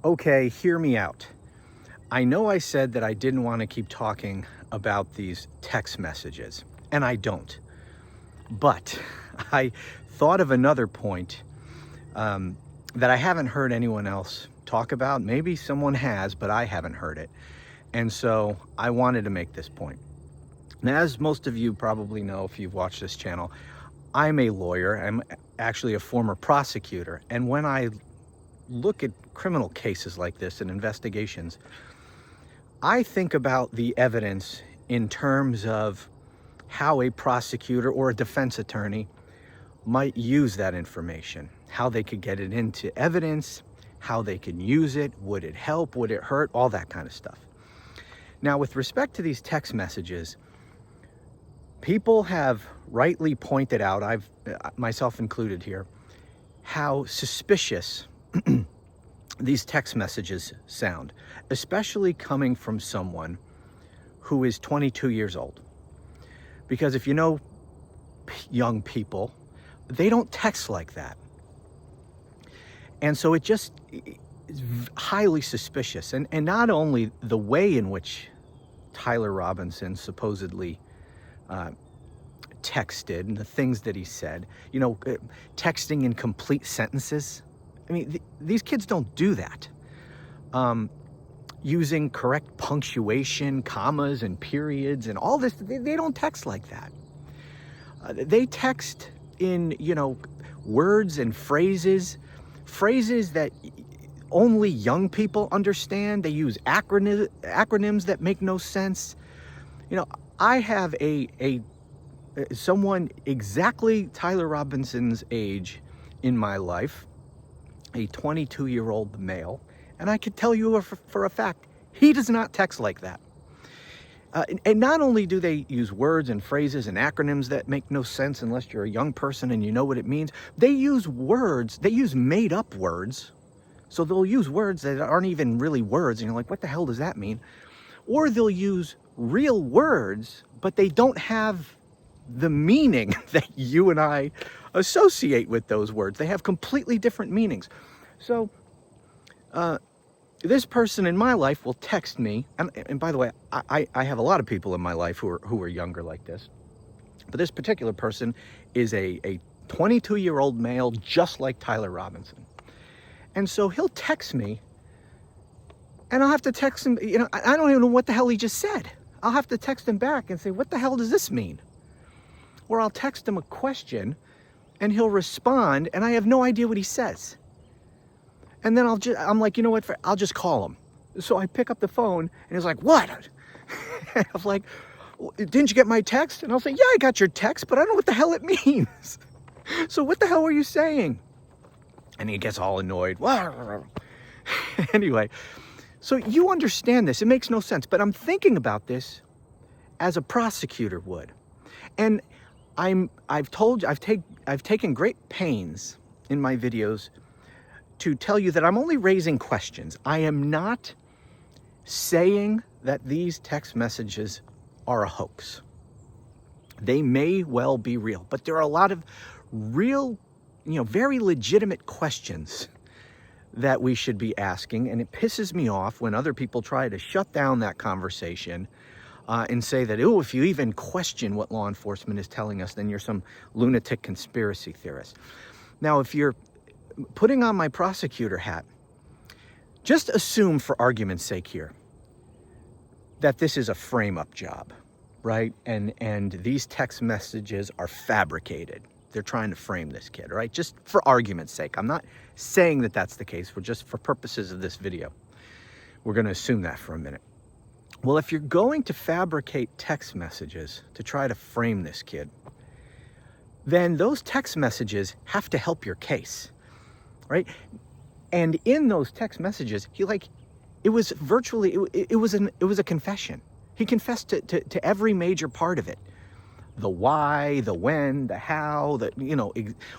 Okay, hear me out. I know I said that I didn't want to keep talking about these text messages, and I don't. But I thought of another point that I haven't heard anyone else talk about. Maybe someone has, but I haven't heard it. And so I wanted to make this point. Now, as most of you probably know if you've watched this channel, I'm a lawyer. I'm actually a former prosecutor. And when I look at criminal cases like this and investigations, I think about the evidence in terms of how a prosecutor or a defense attorney might use that information, how they could get it into evidence, how they can use it, would it help, would it hurt, all that kind of stuff. Now, with respect to these text messages, people have rightly pointed out, I've myself included here, how suspicious these text messages sound, especially coming from someone who is 22 years old. Because if you know young people, they don't text like that. And so it just is highly suspicious. And not only the way in which Tyler Robinson supposedly texted and the things that he said, texting in complete sentences. I mean, these kids don't do that. Using correct punctuation, commas and periods and all this, they don't text like that. They text in, words and phrases that only young people understand. They use acronyms that make no sense. I have someone exactly Tyler Robinson's age in my life, a 22-year-old male, and I could tell you for a fact, he does not text like that. And not only do they use words and phrases and acronyms that make no sense unless you're a young person and you know what it means, they use made up words. So they'll use words that aren't even really words, and you're like, what the hell does that mean? Or they'll use real words, but they don't have the meaning that you and I associate with those words. They have completely different meanings. So this person in my life will text me, and by the way, I have a lot of people in my life who are younger like this, but this particular person is a 22-year-old male just like Tyler Robinson. And so he'll text me, and I'll have to text him, I don't even know what the hell he just said. I'll have to text him back and say, what the hell does this mean? Or I'll text him a question, and he'll respond, and I have no idea what he says. And then I'm like, you know what, I'll just call him. So I pick up the phone, and he's like, what? I'm like, didn't you get my text? And I'll say, yeah, I got your text, but I don't know what the hell it means. So what the hell were you saying? And he gets all annoyed. Anyway, so you understand this. It makes no sense. But I'm thinking about this as a prosecutor would. And I've taken great pains in my videos to tell you that I'm only raising questions. I am not saying that these text messages are a hoax. They may well be real, but there are a lot of real, very legitimate questions that we should be asking. And it pisses me off when other people try to shut down that conversation and say that, oh, if you even question what law enforcement is telling us, then you're some lunatic conspiracy theorist. Now, if you're putting on my prosecutor hat, just assume for argument's sake here that this is a frame-up job, right? And these text messages are fabricated. They're trying to frame this kid, right? Just for argument's sake. I'm not saying that that's the case. We're just, for purposes of this video, we're going to assume that for a minute. Well, if you're going to fabricate text messages to try to frame this kid, then those text messages have to help your case, right? And in those text messages, it was a confession. He confessed to every major part of it. The why, the when, the how,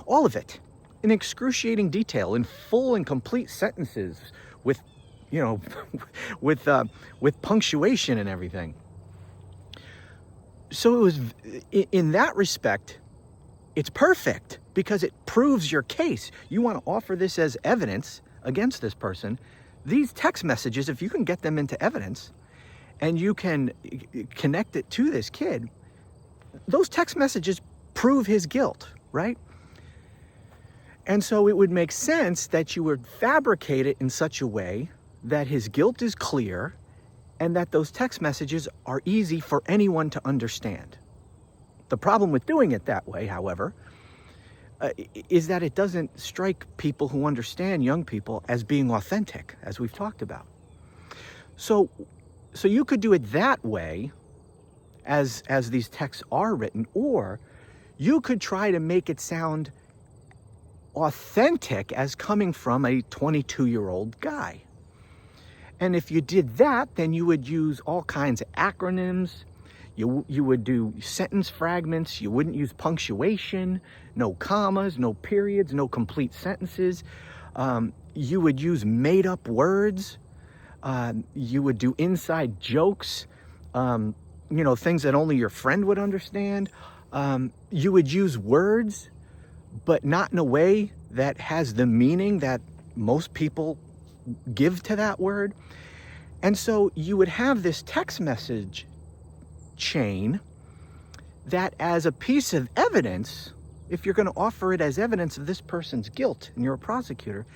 all of it in excruciating detail, in full and complete sentences with, with punctuation and everything. So it was, in that respect, it's perfect because it proves your case. You want to offer this as evidence against this person, these text messages, if you can get them into evidence and you can connect it to this kid, those text messages prove his guilt, right? And so it would make sense that you would fabricate it in such a way that his guilt is clear and that those text messages are easy for anyone to understand. The problem with doing it that way, however, is that it doesn't strike people who understand young people as being authentic, as we've talked about. So you could do it that way, as these texts are written, or you could try to make it sound authentic as coming from a 22-year-old guy. And if you did that, then you would use all kinds of acronyms. You would do sentence fragments. You wouldn't use punctuation, no commas, no periods, no complete sentences. You would use made-up words. You would do inside jokes, things that only your friend would understand. You would use words, but not in a way that has the meaning that most people give to that word. And so you would have this text message chain that, as a piece of evidence, if you're going to offer it as evidence of this person's guilt and you're a prosecutor,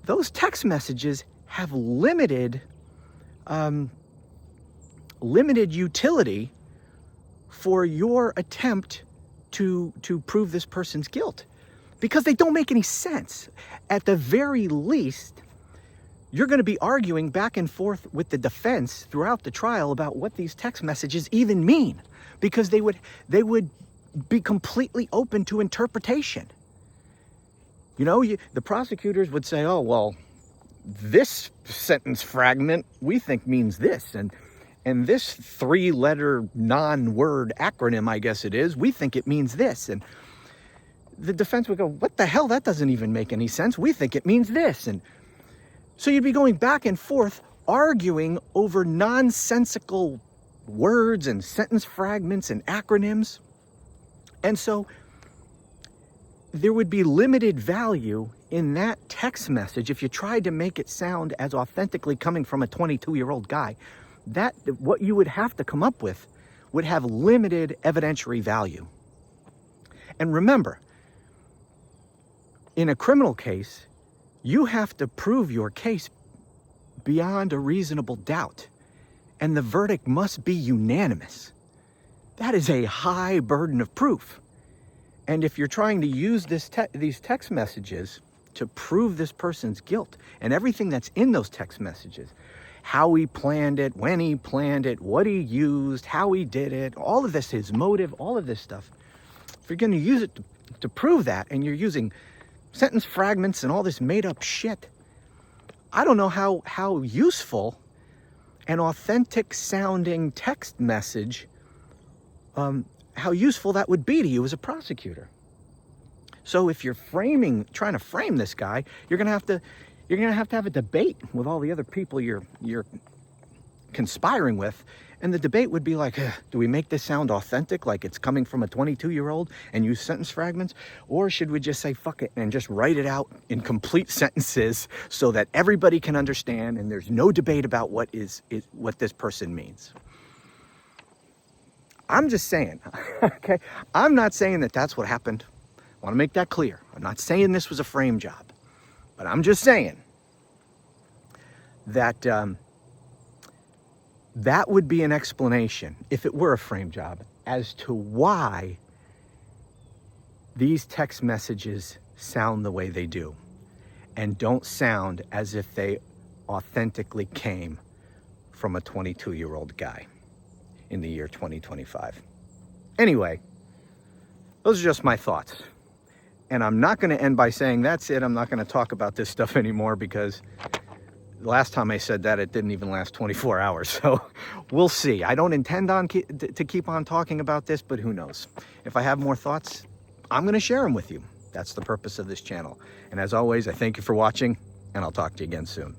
those text messages have limited utility for your attempt to prove this person's guilt, because they don't make any sense. At the very least, you're going to be arguing back and forth with the defense throughout the trial about what these text messages even mean, because they would be completely open to interpretation. The prosecutors would say, oh, well, this sentence fragment we think means this, and this 3-letter non-word acronym, I guess it is, we think it means this. And the defense would go, what the hell? That doesn't even make any sense. We think it means this. And so you'd be going back and forth arguing over nonsensical words and sentence fragments and acronyms. And so there would be limited value in that text message if you tried to make it sound as authentically coming from a 22-year-old guy. That what you would have to come up with would have limited evidentiary value. And remember, in a criminal case, you have to prove your case beyond a reasonable doubt, and the verdict must be unanimous. That is a high burden of proof. And if you're trying to use these text messages to prove this person's guilt, and everything that's in those text messages, how he planned it, when he planned it, what he used, how he did it, all of this, his motive, all of this stuff, if you're going to use it to prove that, and you're using sentence fragments and all this made-up shit, I don't know how useful an authentic-sounding text message, how useful that would be to you as a prosecutor. So if you're trying to frame this guy, you're gonna have to have a debate with all the other people you're conspiring with, and the debate would be like, do we make this sound authentic, like it's coming from a 22-year-old, and use sentence fragments, or should we just say fuck it and just write it out in complete sentences so that everybody can understand and there's no debate about what this person means? I'm just saying, okay? I'm not saying that that's what happened. I want to make that clear. I'm not saying this was a frame job, but I'm just saying that that would be an explanation, if it were a frame job, as to why these text messages sound the way they do and don't sound as if they authentically came from a 22-year-old guy in the year 2025. Anyway, those are just my thoughts. And I'm not going to end by saying, that's it, I'm not going to talk about this stuff anymore, because the last time I said that, it didn't even last 24 hours. So we'll see. I don't intend to keep on talking about this, but who knows? If I have more thoughts, I'm going to share them with you. That's the purpose of this channel. And as always, I thank you for watching, and I'll talk to you again soon.